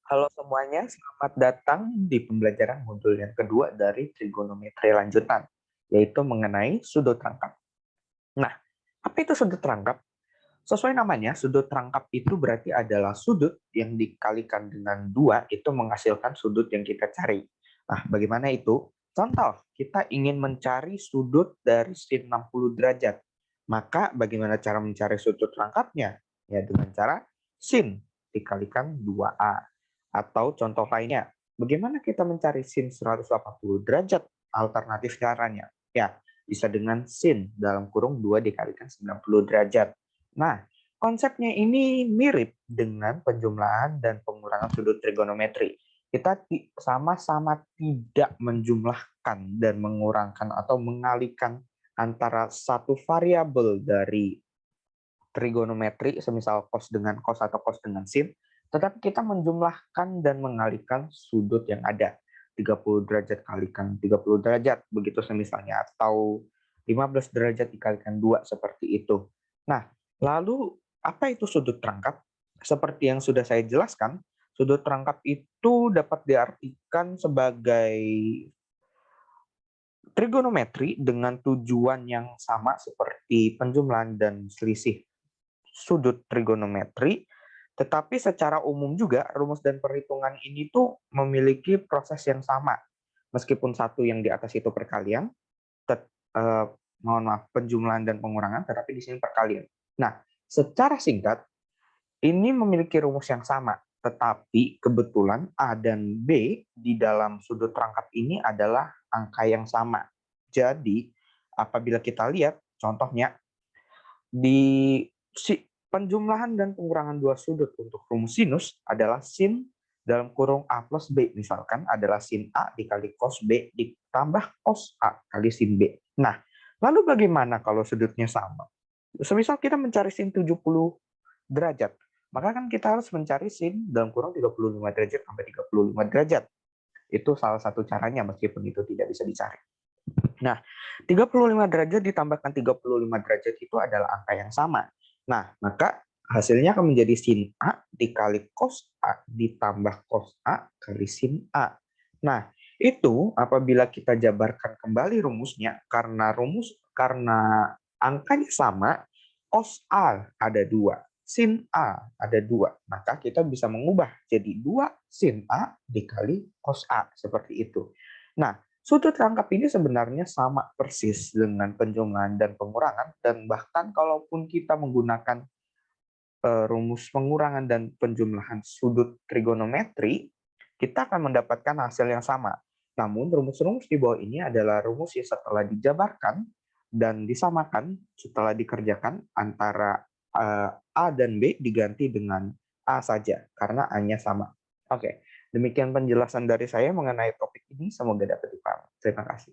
Halo semuanya, selamat datang di pembelajaran modul yang kedua dari trigonometri lanjutan, yaitu mengenai sudut rangkap. Nah, apa itu sudut rangkap? Sesuai namanya, sudut rangkap itu berarti adalah sudut yang dikalikan dengan dua itu menghasilkan sudut yang kita cari. Nah, bagaimana itu? Contoh, kita ingin mencari sudut dari sin 60 derajat. Maka bagaimana cara mencari sudut rangkapnya? Ya, dengan cara sin dikalikan 2A. Atau contoh lainnya, bagaimana kita mencari sin 180 derajat? Alternatif caranya, ya, bisa dengan sin dalam kurung 2 dikalikan 90 derajat. Nah, konsepnya ini mirip dengan penjumlahan dan pengurangan sudut trigonometri. Kita sama-sama tidak menjumlahkan dan mengurangkan atau mengalihkan antara satu variabel dari trigonometri, semisal cos dengan cos atau cos dengan sin, tetapi kita menjumlahkan dan mengalihkan sudut yang ada. 30 derajat kalikan 30 derajat, begitu semisalnya, atau 15 derajat dikalikan 2, seperti itu. Nah, lalu apa itu sudut rangkap? Seperti yang sudah saya jelaskan, sudut rangkap itu dapat diartikan sebagai trigonometri dengan tujuan yang sama seperti penjumlahan dan selisih sudut trigonometri, tetapi secara umum juga rumus dan perhitungan ini tuh memiliki proses yang sama. Meskipun satu yang di atas itu perkalian, tet, eh, mohon maaf, penjumlahan dan pengurangan, tetapi di sini perkalian. Nah, secara singkat, ini memiliki rumus yang sama, tetapi kebetulan A dan B di dalam sudut rangkap ini adalah angka yang sama. Jadi, apabila kita lihat, contohnya, di penjumlahan dan pengurangan dua sudut untuk rumus sinus adalah sin dalam kurung A plus B, misalkan adalah sin A dikali cos B ditambah cos A kali sin B. Nah, lalu bagaimana kalau sudutnya sama? Semisal kita mencari sin 70 derajat, maka kan kita harus mencari sin dalam kurung 35 derajat sampai 35 derajat. Itu salah satu caranya meskipun itu tidak bisa dicari. Nah, 35 derajat ditambahkan 35 derajat itu adalah angka yang sama. Nah, maka hasilnya akan menjadi sin A dikali cos A ditambah cos A kali sin A. Nah, itu apabila kita jabarkan kembali rumusnya, karena angkanya sama, cos A ada 2, sin A ada 2, maka kita bisa mengubah jadi 2 sin A dikali cos A, seperti itu. Nah, sudut rangkap ini sebenarnya sama persis dengan penjumlahan dan pengurangan, dan bahkan kalaupun kita menggunakan rumus pengurangan dan penjumlahan sudut trigonometri, kita akan mendapatkan hasil yang sama. Namun rumus-rumus di bawah ini adalah rumus yang setelah dijabarkan dan disamakan setelah dikerjakan antara A dan B diganti dengan A saja, karena A-nya sama. Oke, demikian penjelasan dari saya mengenai topik ini. Semoga dapat dipahami. Terima kasih.